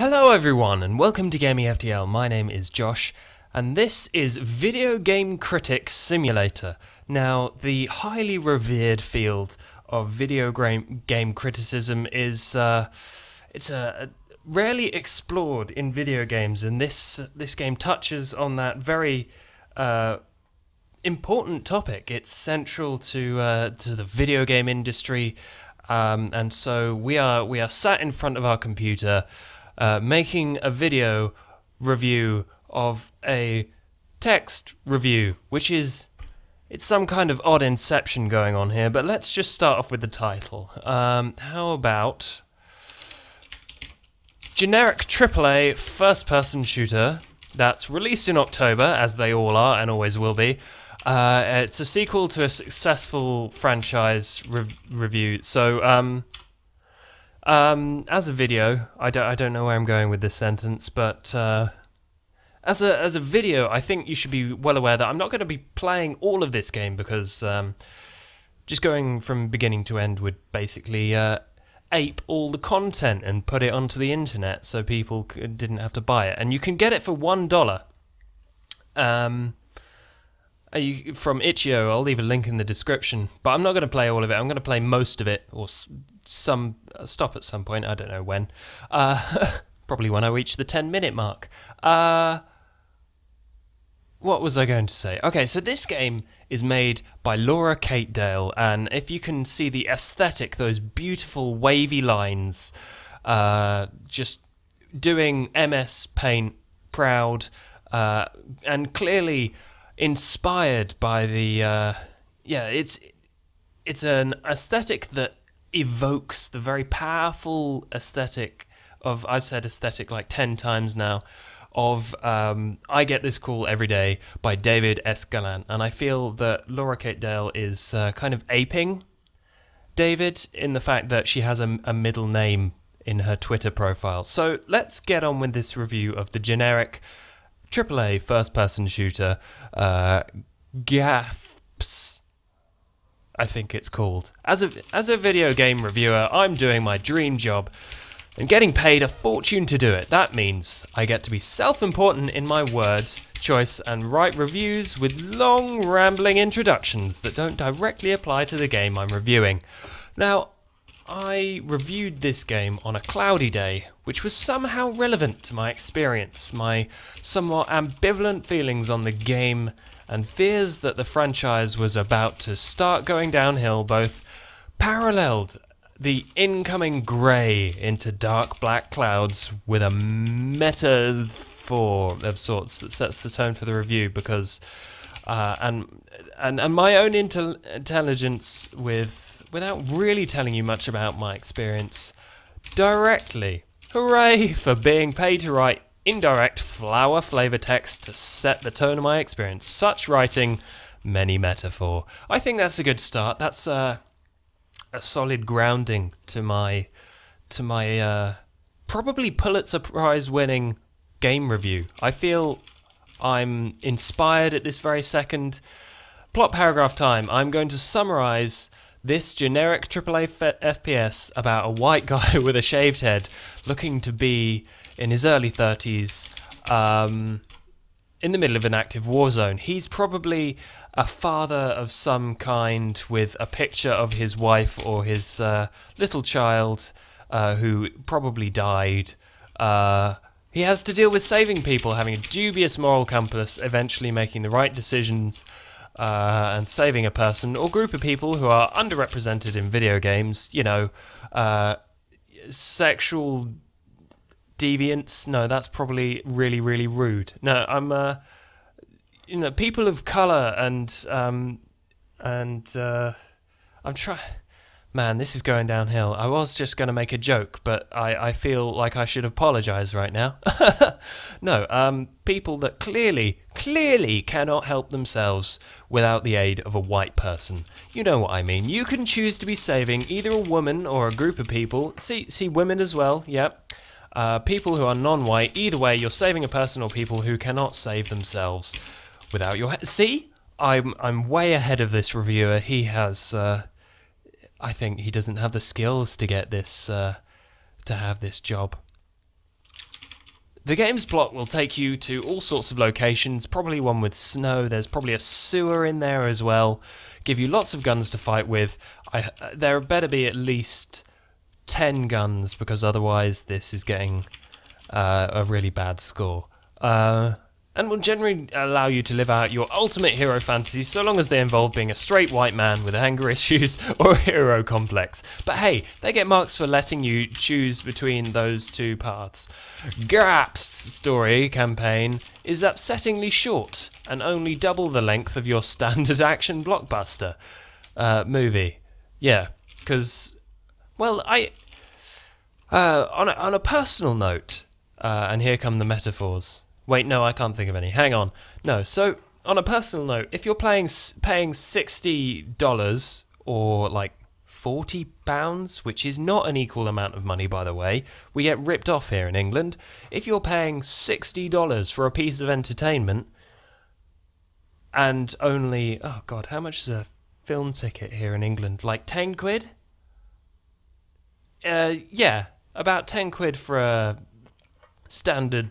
Hello everyone and welcome to Gaming FTL. My name is Josh and this is Video Game Critic Simulator. Now, the highly revered field of video game criticism is rarely explored in video games, and this game touches on that very important topic. It's central to the video game industry, and so we are sat in front of our computer making a video review of a text review, which is, it's some kind of odd inception going on here, but let's just start off with the title. How about generic AAA first-person shooter that's released in October, as they all are and always will be. It's a sequel to a successful franchise review. So, as a video, I don't know where I'm going with this sentence, but as a video, I think you should be well aware that I'm not going to be playing all of this game because just going from beginning to end would basically ape all the content and put it onto the internet so people didn't have to buy it. And you can get it for $1. From Itch.io, I'll leave a link in the description, but I'm not going to play all of it. I'm going to play most of it, or stop at some point. I don't know when. Probably when I reach the 10-minute mark. What was I going to say? Okay, so this game is made by Laura Kate Dale, and if you can see the aesthetic, those beautiful wavy lines, just doing MS Paint proud, and clearly inspired by the it's an aesthetic that evokes the very powerful aesthetic of, I've said aesthetic like 10 times now, of I Get This Call Every Day by David S. Gallant, and I feel that Laura Kate Dale is kind of aping David in the fact that she has a middle name in her Twitter profile. So let's get on with this review of the generic AAA first-person shooter, GAFPS, I think it's called. As a video game reviewer, I'm doing my dream job and getting paid a fortune to do it. That means I get to be self-important in my word choice and write reviews with long, rambling introductions that don't directly apply to the game I'm reviewing. Now, I reviewed this game on a cloudy day, which was somehow relevant to my experience, my somewhat ambivalent feelings on the game, and fears that the franchise was about to start going downhill both paralleled the incoming grey into dark black clouds with a metaphor of sorts that sets the tone for the review, because and my own intelligence without really telling you much about my experience directly. Hooray for being paid to write indirect flower flavor text to set the tone of my experience. Such writing, many metaphor. I think that's a good start. That's a solid grounding to my probably Pulitzer Prize winning game review. I feel I'm inspired at this very second. Plot paragraph time. I'm going to summarize this generic AAA FPS about a white guy with a shaved head looking to be in his early 30s in the middle of an active war zone. He's probably a father of some kind with a picture of his wife or his little child who probably died. He has to deal with saving people, having a dubious moral compass, eventually making the right decisions, and saving a person or group of people who are underrepresented in video games. You know, sexual deviants. No, that's probably really, really rude. No, I'm you know, people of color and I'm trying. Man, this is going downhill. I was just going to make a joke, but I feel like I should apologize right now. No, people that clearly cannot help themselves without the aid of a white person. You know what I mean. You can choose to be saving either a woman or a group of people. See women as well, yep. People who are non-white. Either way, you're saving a person or people who cannot save themselves without your... See? I'm way ahead of this reviewer. He has... I think he doesn't have the skills to get this, to have this job. The game's plot will take you to all sorts of locations, probably one with snow. There's probably a sewer in there as well. Give you lots of guns to fight with. There better be at least 10 guns, because otherwise this is getting a really bad score. And will generally allow you to live out your ultimate hero fantasies, so long as they involve being a straight white man with anger issues or a hero complex. But hey, they get marks for letting you choose between those two paths. Grap's story campaign is upsettingly short and only double the length of your standard action blockbuster movie. Yeah, because, well, on a personal note, and here come the metaphors. Wait, no, I can't think of any. Hang on. No, so on a personal note, if you're paying $60 or like £40, which is not an equal amount of money, by the way, we get ripped off here in England. If you're paying $60 for a piece of entertainment and only, oh God, how much is a film ticket here in England? Like 10 quid? Yeah, about 10 quid for a standard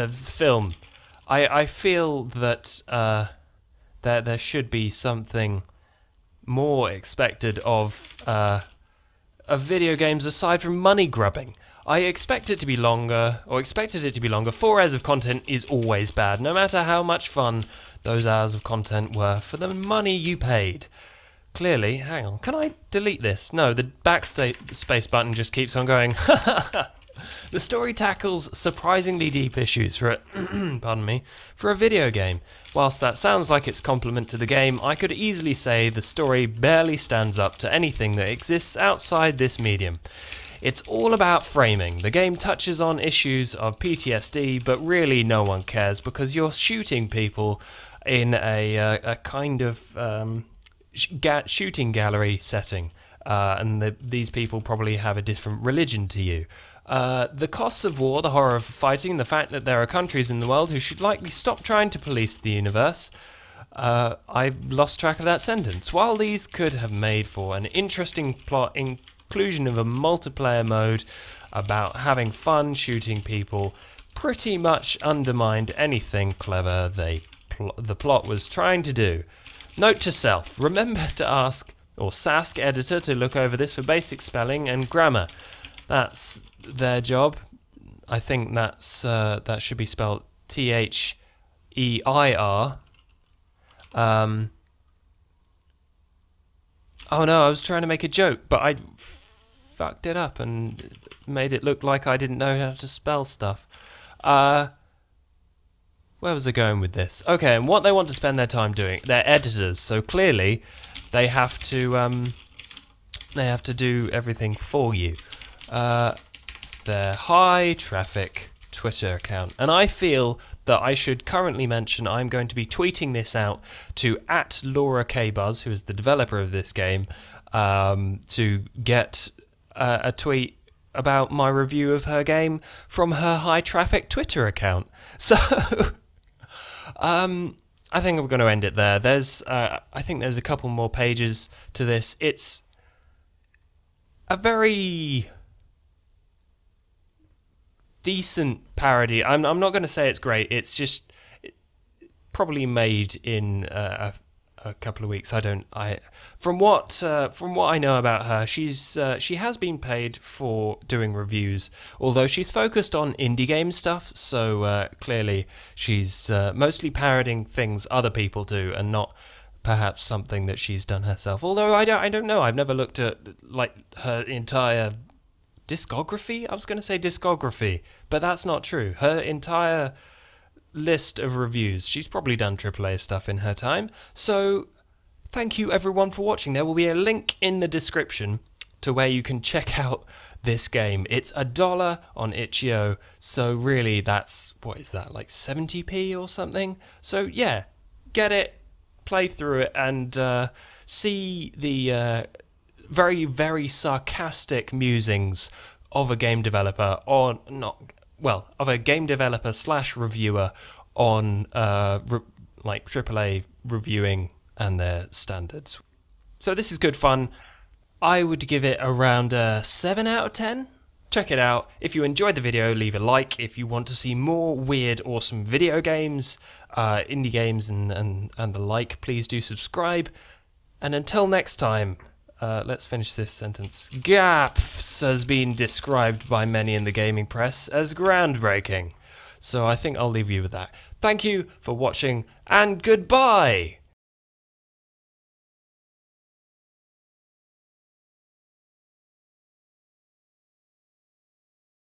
film. I feel that there should be something more expected of video games aside from money grubbing. I expect it to be longer, or expected it to be longer. 4 hours of content is always bad, no matter how much fun those hours of content were for the money you paid. Clearly, hang on, can I delete this? No, the backspace button just keeps on going. The story tackles surprisingly deep issues for pardon me, for a video game. Whilst that sounds like it's compliment to the game, I could easily say the story barely stands up to anything that exists outside this medium. It's all about framing. The game touches on issues of PTSD, but really no one cares because you're shooting people in a kind of shooting gallery setting, and these people probably have a different religion to you. The costs of war, the horror of fighting, the fact that there are countries in the world who should likely stop trying to police the universe. I've lost track of that sentence. While these could have made for an interesting plot, inclusion of a multiplayer mode about having fun shooting people pretty much undermined anything clever the plot was trying to do. Note to self, remember to ask or Sask editor to look over this for basic spelling and grammar. That's their job. I think that should be spelled Their. Oh no, I was trying to make a joke, but I fucked it up and made it look like I didn't know how to spell stuff. Where was I going with this? Okay, and what they want to spend their time doing, they're editors, so clearly they have to do everything for you. Their high traffic Twitter account, and I feel that I should currently mention I'm going to be tweeting this out to @LauraKBuzz, who is the developer of this game, to get a tweet about my review of her game from her high traffic Twitter account. So I think I'm going to end it there. I think there's a couple more pages to this. It's a very decent parody. I'm not going to say it's great. It's just probably made in a couple of weeks. From what I know about her, she has been paid for doing reviews, although she's focused on indie game stuff. So clearly she's mostly parodying things other people do, and not perhaps something that she's done herself. Although I don't know. I've never looked at like her entire discography. I was going to say discography, but that's not true. Her entire list of reviews. She's probably done AAA stuff in her time. So thank you everyone for watching. There will be a link in the description to where you can check out this game. It's $1 on itch.io. So really that's, what is that, like 70p or something? So yeah, get it, play through it, and see the very, very sarcastic musings of a game developer on, of a game developer / reviewer on like AAA reviewing and their standards. So this is good fun. I would give it around a 7 out of 10 check it out. If you enjoyed the video, leave a like. If you want to see more weird, awesome video games, indie games and the like, please do subscribe. And until next time, let's finish this sentence. GAPS has been described by many in the gaming press as groundbreaking. So I think I'll leave you with that. Thank you for watching, and goodbye!